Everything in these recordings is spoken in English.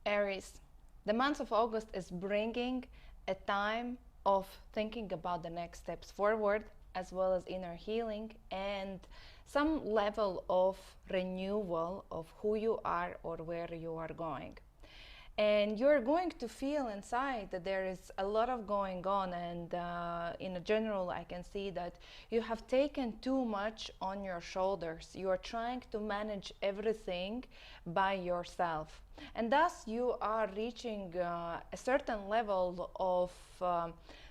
Aries, the month of August is bringing a time of thinking about the next steps forward, as well as inner healing and some level of renewal of who you are or where you are going. And you're going to feel inside that there is a lot of going on, and in a general I can see that you have taken too much on your shoulders. You are trying to manage everything by yourself, and thus you are reaching a certain level of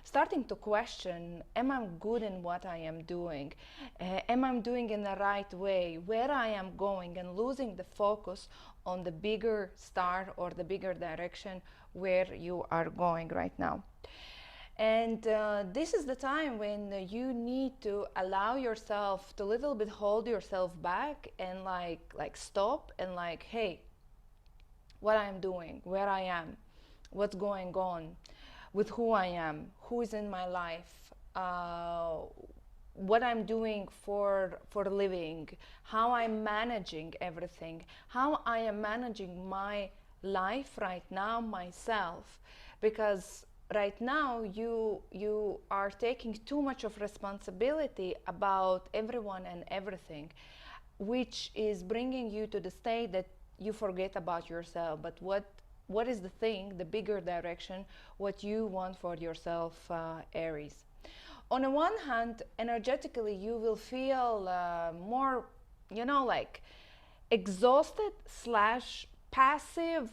starting to question, am I good in what I am doing? Am I doing in the right way? Where I am going, and losing the focus on the bigger star or the bigger direction where you are going right now. And this is the time when you need to allow yourself to little bit hold yourself back and like stop and like, hey, what I'm doing, where I am, what's going on, with who I am, who is in my life, what I'm doing for living, how I'm managing everything, how I am managing my life right now myself, because right now you are taking too much of responsibility about everyone and everything, which is bringing you to the state that you forget about yourself. But what is the thing, the bigger direction, what you want for yourself, Aries? On the one hand, energetically, you will feel more, like exhausted slash passive,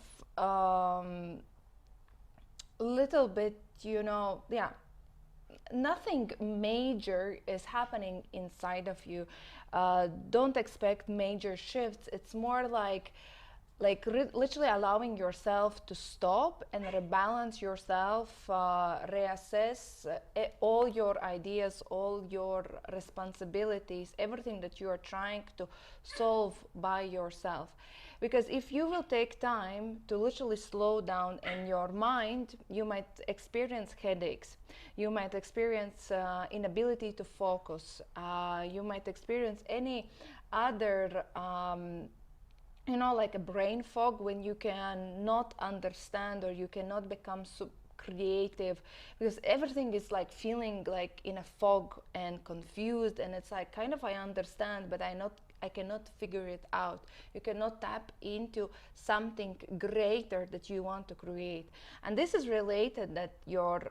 little bit, yeah, nothing major is happening inside of you. Don't expect major shifts. It's more literally allowing yourself to stop and rebalance yourself, reassess all your ideas, all your responsibilities, everything that you are trying to solve by yourself. Because if you will take time to literally slow down in your mind, you might experience headaches, you might experience inability to focus, you might experience any other like a brain fog, when you cannot understand or you cannot become creative, because everything is like feeling like in a fog and confused, and it's like kind of I understand, but I cannot figure it out. You cannot tap into something greater that you want to create. And this is related that your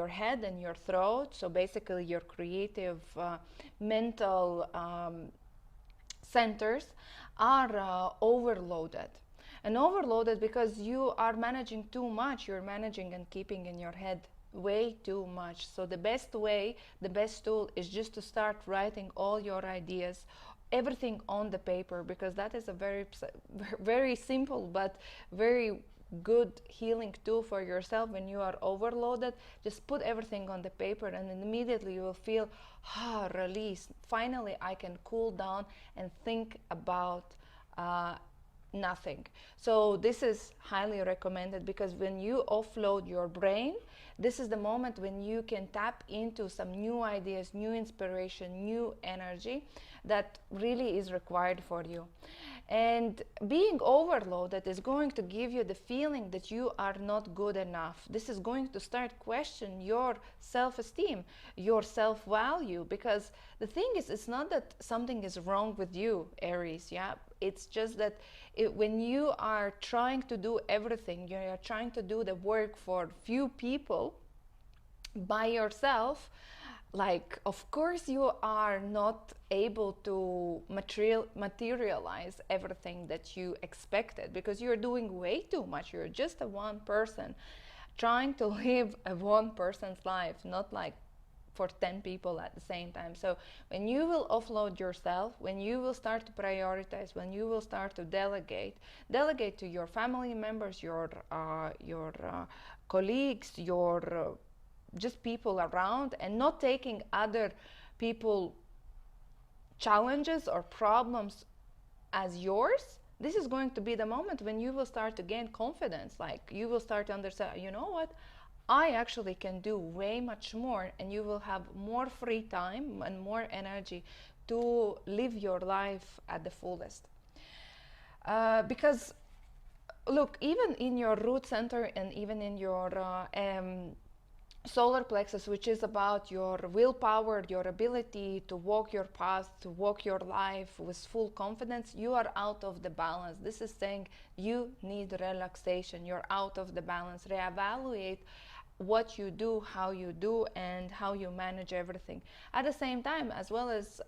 head and your throat, so basically your creative mental centers are overloaded. And overloaded because you are managing too much. You're managing and keeping in your head way too much. So the best way, the best tool is just to start writing all your ideas, everything on the paper, because that is a very simple but very good healing tool for yourself. When you are overloaded, just put everything on the paper, and then immediately you will feel release. Finally I can cool down and think about nothing. So this is highly recommended, because when you offload your brain, this is the moment when you can tap into some new ideas, new inspiration, new energy that really is required for you. And being overloaded is going to give you the feeling that you are not good enough. This is going to start question your self-esteem, your self-value, because the thing is, it's not that something is wrong with you, Aries, yeah? It's just that when you are trying to do everything, you are trying to do the work for few people by yourself, like of course you are not able to materialize everything that you expected, because you're doing way too much. You're just a one person trying to live a one person's life, not like for 10 people at the same time. So when you will offload yourself, when you will start to prioritize, when you will start to delegate to your family members, your colleagues, your just people around, and not taking other people challenges or problems as yours, this is going to be the moment when you will start to gain confidence. Like you will start to understand, you know what, I actually can do way much more, and you will have more free time and more energy to live your life at the fullest. Because look, even in your root center and even in your solar plexus, which is about your willpower, your ability to walk your path, to walk your life with full confidence, you are out of the balance. This is saying you need relaxation. You're out of the balance. Reevaluate what you do, how you do, and how you manage everything. At the same time, as well as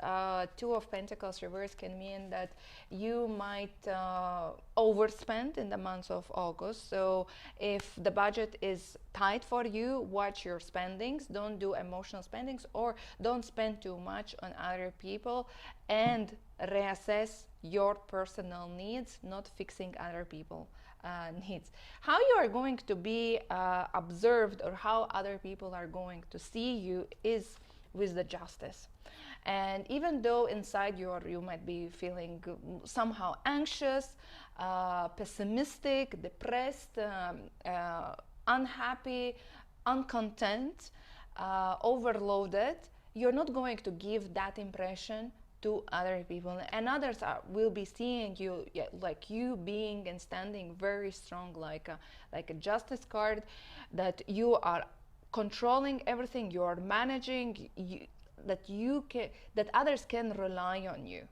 Two of Pentacles reverse can mean that you might overspend in the month of August. So if the budget is tight for you, watch your spendings. Don't do emotional spendings, or don't spend too much on other people, and reassess your personal needs, not fixing other people needs. How you are going to be observed, or how other people are going to see you, is with the Justice. And even though inside you might be feeling somehow anxious, pessimistic, depressed, unhappy, uncontent, overloaded, you're not going to give that impression to other people, and others will be seeing you, like you being and standing very strong, like a Justice card, that you are controlling everything, you are managing, that others can rely on you.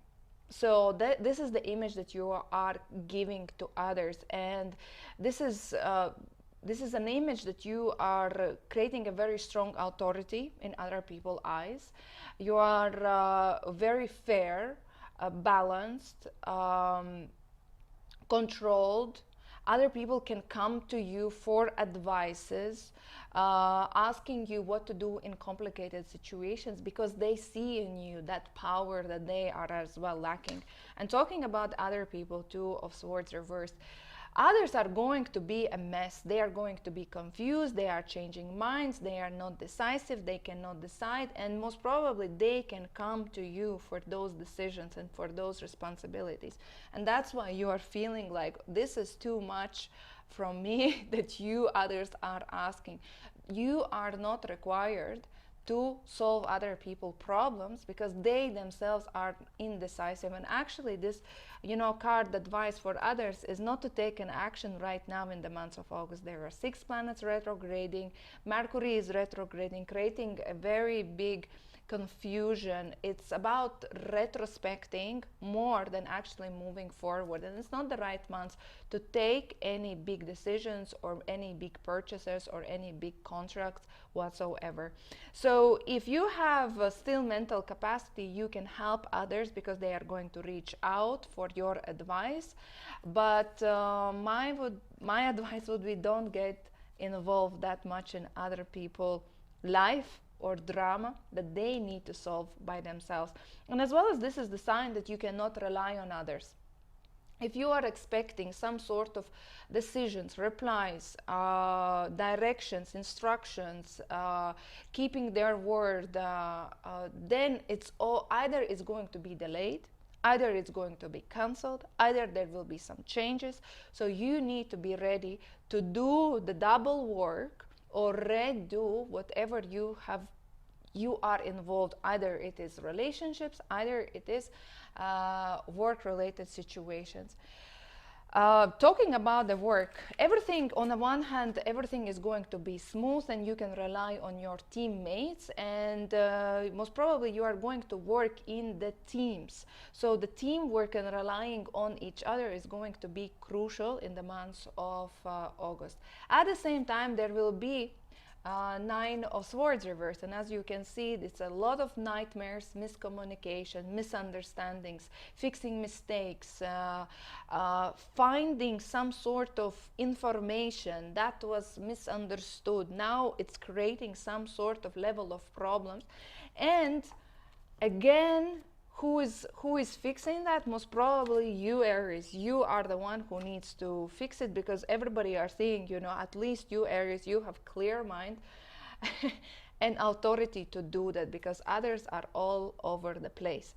So this is the image that you are giving to others, and this is an image that you are creating a very strong authority in other people's eyes. You are very fair, balanced, controlled. Other people can come to you for advices, asking you what to do in complicated situations, because they see in you that power that they are as well lacking. And talking about other people, Two of Swords reversed, others are going to be a mess. They are going to be confused. They are changing minds. They are not decisive. They cannot decide. And most probably they can come to you for those decisions and for those responsibilities. And that's why you are feeling like this is too much from me that you others are asking. You are not required to solve other people's problems, because they themselves are indecisive. And actually this card advice for others is not to take an action right now in the month of August. There are 6 planets retrograding. Mercury is retrograding, creating a very big confusion. It's about retrospecting more than actually moving forward, and it's not the right month to take any big decisions or any big purchases or any big contracts whatsoever. So if you have still mental capacity, you can help others, because they are going to reach out for your advice. But my advice would be, don't get involved that much in other people's life or drama that they need to solve by themselves. And as well as this is the sign that you cannot rely on others. If you are expecting some sort of decisions, replies, directions, instructions, keeping their word, then it's all, either it's going to be delayed, either it's going to be cancelled, either there will be some changes. So you need to be ready to do the double work, or redo whatever you are involved. Either it is relationships, either it is work-related situations. Talking about the work, everything, on the one hand, everything is going to be smooth and you can rely on your teammates, and most probably you are going to work in the teams. So the teamwork and relying on each other is going to be crucial in the month of August. At the same time, there will be Nine of Swords reversed, and as you can see, it's a lot of nightmares, miscommunication, misunderstandings, fixing mistakes, finding some sort of information that was misunderstood. Now it's creating some sort of level of problems, and again, who is fixing that? Most probably you, Aries. You are the one who needs to fix it, because everybody are seeing, at least you, Aries, you have clear mind and authority to do that, because others are all over the place.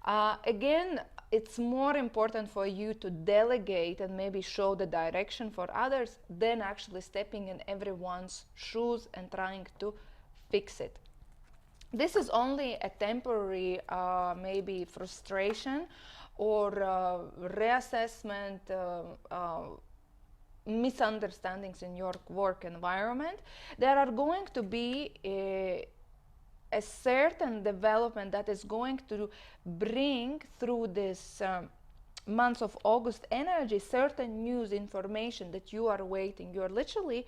Again, it's more important for you to delegate and maybe show the direction for others than actually stepping in everyone's shoes and trying to fix it. This is only a temporary maybe frustration or reassessment, misunderstandings in your work environment. There are going to be a certain development that is going to bring through this months of August energy certain news information that you are waiting. You're literally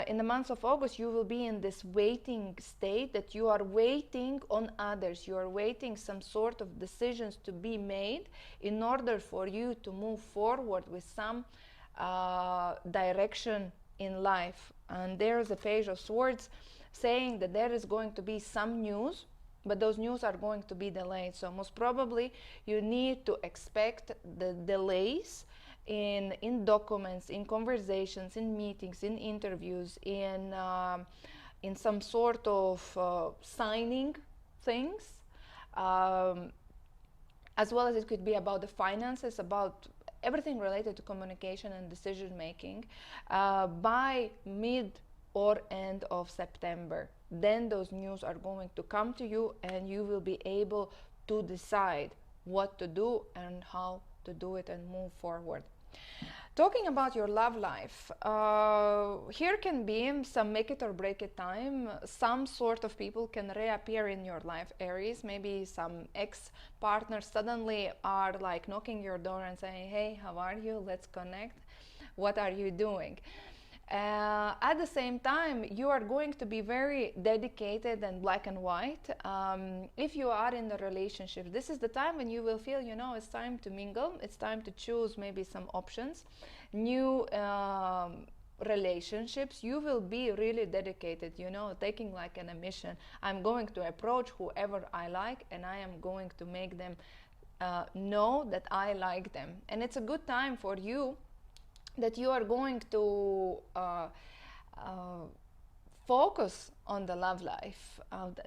in the months of August, you will be in this waiting state that you are waiting on others. You are waiting some sort of decisions to be made in order for you to move forward with some direction in life. And there is a Page of Swords saying that there is going to be some news, but those news are going to be delayed. So most probably you need to expect the delays in documents, in conversations, in meetings, in interviews, in some sort of signing things, as well as it could be about the finances, about everything related to communication and decision making by mid or end of September. Then those news are going to come to you and you will be able to decide what to do and how to do it and move forward. Talking about your love life, here can be some make it or break it time. Some sort of people can reappear in your life, Aries. Maybe some ex-partners suddenly are like knocking your door and saying, hey, how are you? Let's connect. What are you doing? At the same time, you are going to be very dedicated and black and white. If you are in the relationship, this is the time when you will feel, you know, it's time to mingle. It's time to choose maybe some options, new relationships. You will be really dedicated, you know, taking like a mission. I'm going to approach whoever I like and I am going to make them know that I like them. And it's a good time for you that you are going to focus on the love life.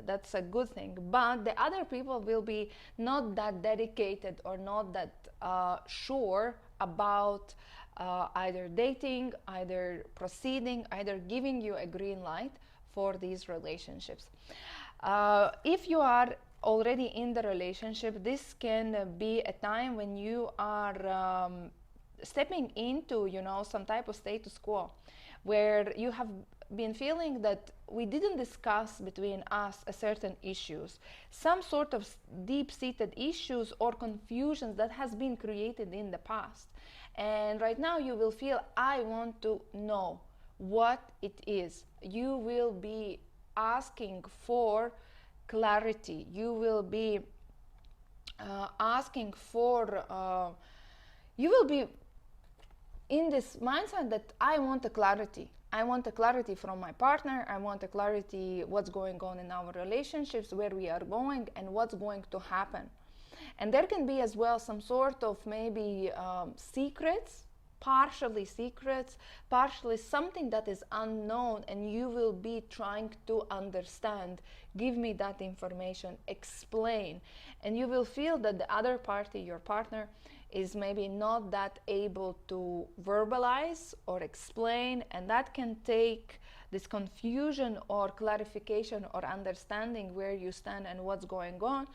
That's a good thing. But the other people will be not that dedicated or not that sure about either dating, either proceeding, either giving you a green light for these relationships. If you are already in the relationship, this can be a time when you are stepping into, you know, some type of status quo where you have been feeling that we didn't discuss between us a certain issues, some sort of deep-seated issues or confusions that has been created in the past. And right now you will feel, I want to know what it is. You will be asking for clarity. You will be asking for you will be in this mindset that I want a clarity. I want a clarity from my partner. I want a clarity what's going on in our relationships, where we are going, and what's going to happen. And there can be as well some sort of maybe secrets, partially something that is unknown, and you will be trying to understand. Give me that information, explain. And you will feel that the other party, your partner, is maybe not that able to verbalize or explain, and that can take this confusion or clarification or understanding where you stand and what's going on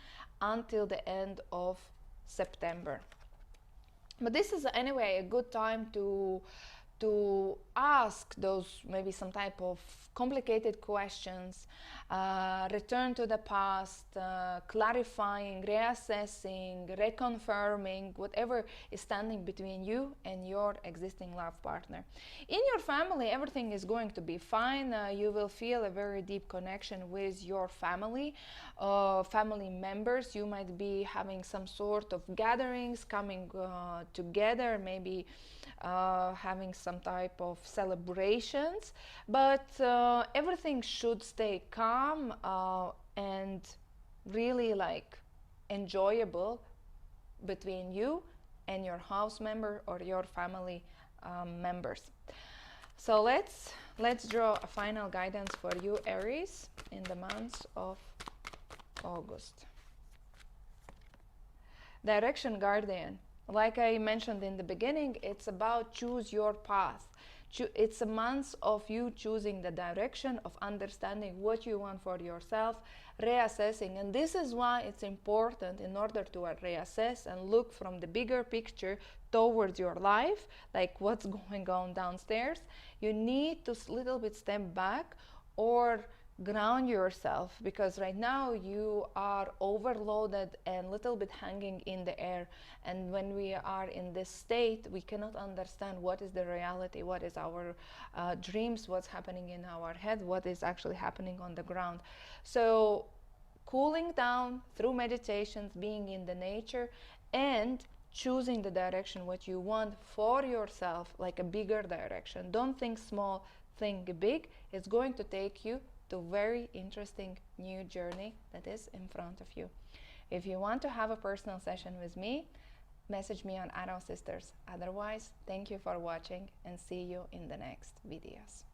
until the end of September. But this is anyway a good time to ask those maybe some type of complicated questions, return to the past, clarifying, reassessing, reconfirming whatever is standing between you and your existing love partner. In your family, everything is going to be fine. You will feel a very deep connection with your family, family members. You might be having some sort of gatherings, coming together, maybe having some type of celebrations, but everything should stay calm and really like enjoyable between you and your house member or your family members. So let's draw a final guidance for you, Aries, in the months of August. Direction Guardian. Like I mentioned in the beginning, it's about choose your path. It's a month of you choosing the direction, of understanding what you want for yourself, reassessing. And this is why it's important, in order to reassess and look from the bigger picture, towards your life, like what's going on downstairs, you need to little bit step back or ground yourself, because right now you are overloaded and little bit hanging in the air. And when we are in this state, we cannot understand what is the reality, what is our dreams, what's happening in our head, what is actually happening on the ground. So cooling down through meditations, being in the nature, and choosing the direction what you want for yourself, like a bigger direction. Don't think small, think big. It's going to take you to very interesting new journey that is in front of you. If you want to have a personal session with me, message me on Arrow Sisters. Otherwise, thank you for watching and see you in the next videos.